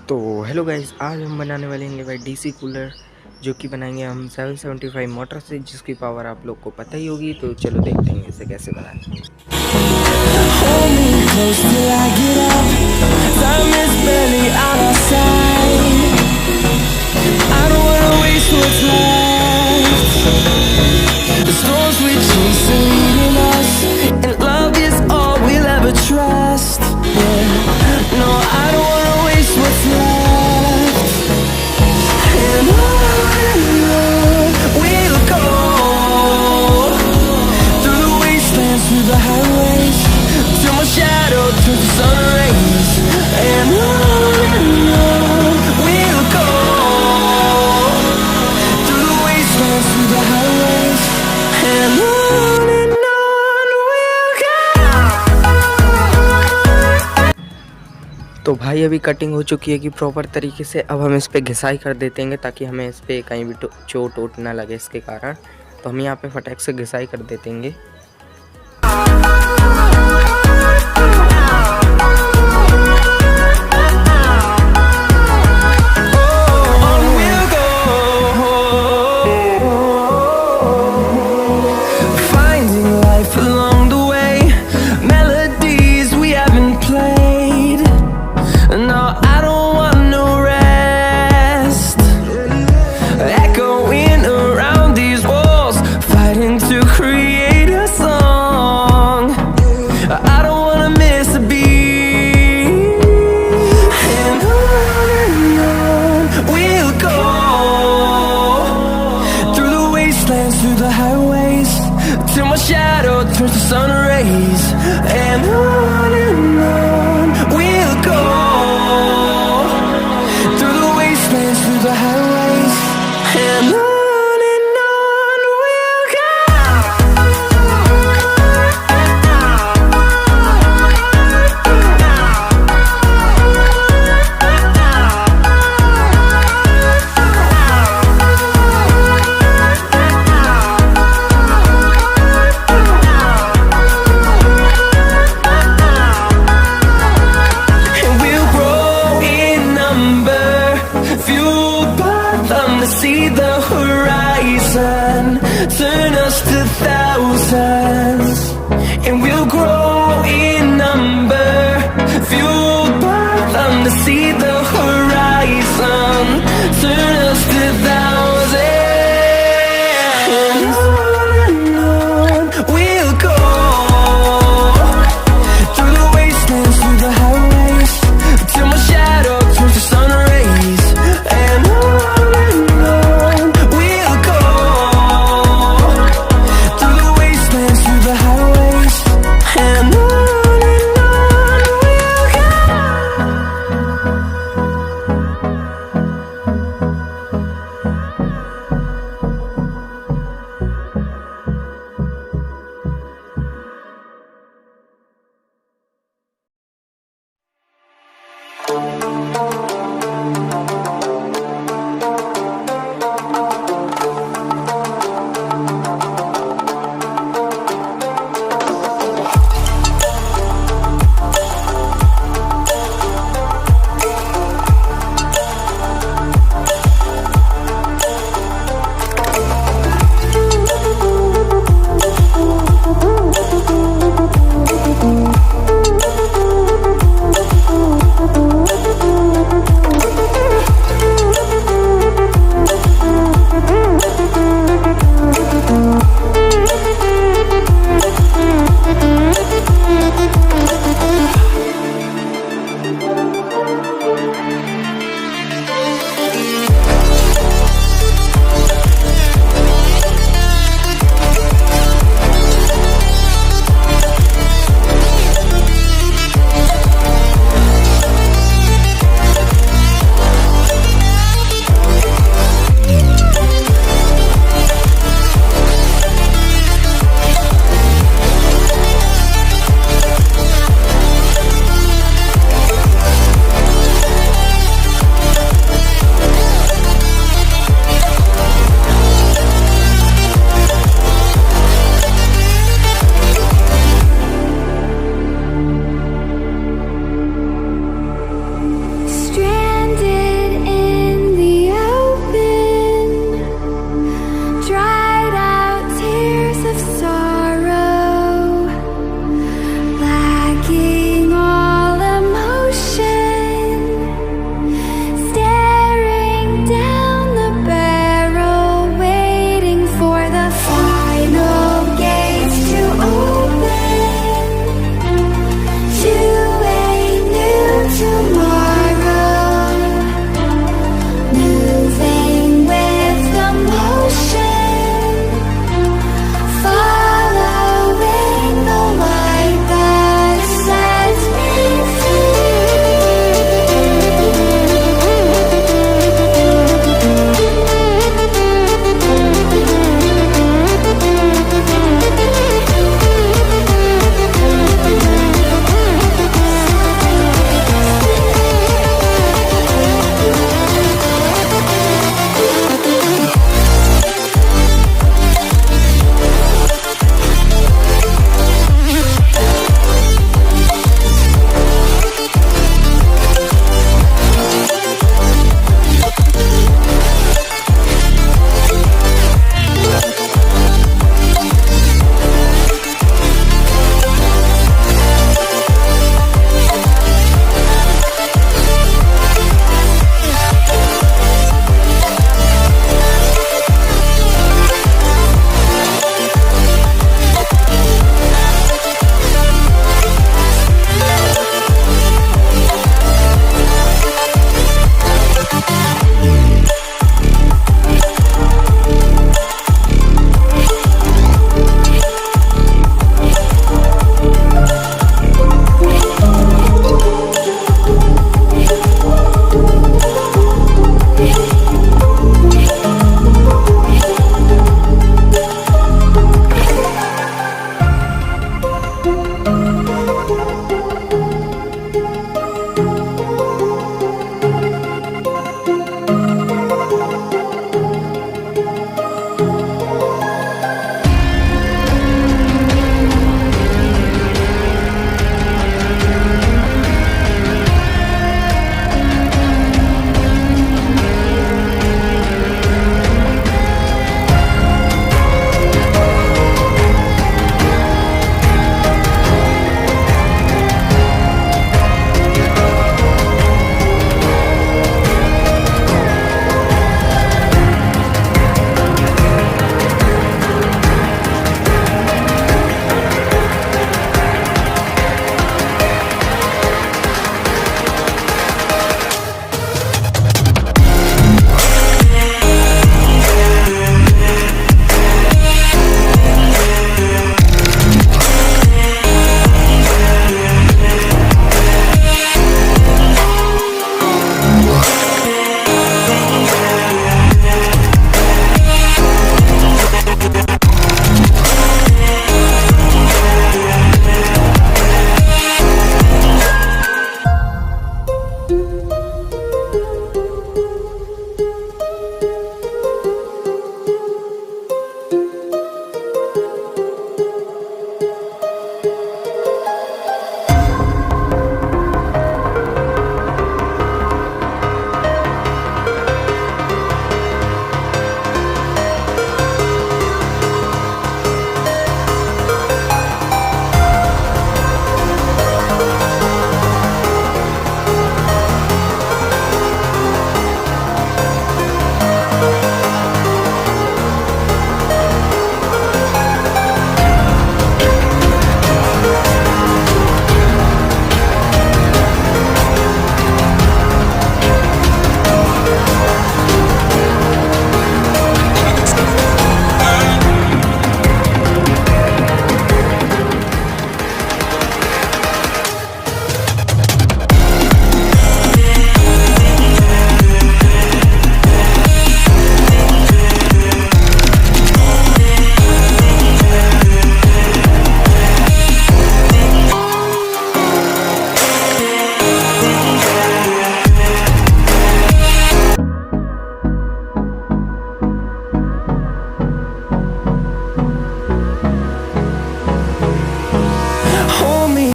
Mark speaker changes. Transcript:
Speaker 1: तो hello guys, आज हम बनाने वाले हैं भाई डीसी कूलर, जो कि बनाएंगे हम 775 मोटर से, जिसकी पावर आप लोग को पता ही होगी। तो चलो देखते हैं इसे कैसे बनाते हैं। तो भाई अभी कटिंग हो चुकी है कि प्रॉपर तरीके से। अब हम इस पे घिसाई कर देते हैं ताकि हमें इस पे कहीं भी चोट वोट ना लगे इसके कारण। तो हम यहाँ पे फटाक से घिसाई कर देते हैं।
Speaker 2: Shadow turns to sun rays, and on we'll go through the wastelands, through the highways, and on we'll go. See the horizon, turn us to thousands, and we'll grow in number, fueled by them to see the horizon, turn us to thousands, and on we'll go, through the wastelands, through the highways, till my shadow turns to sun rays, and on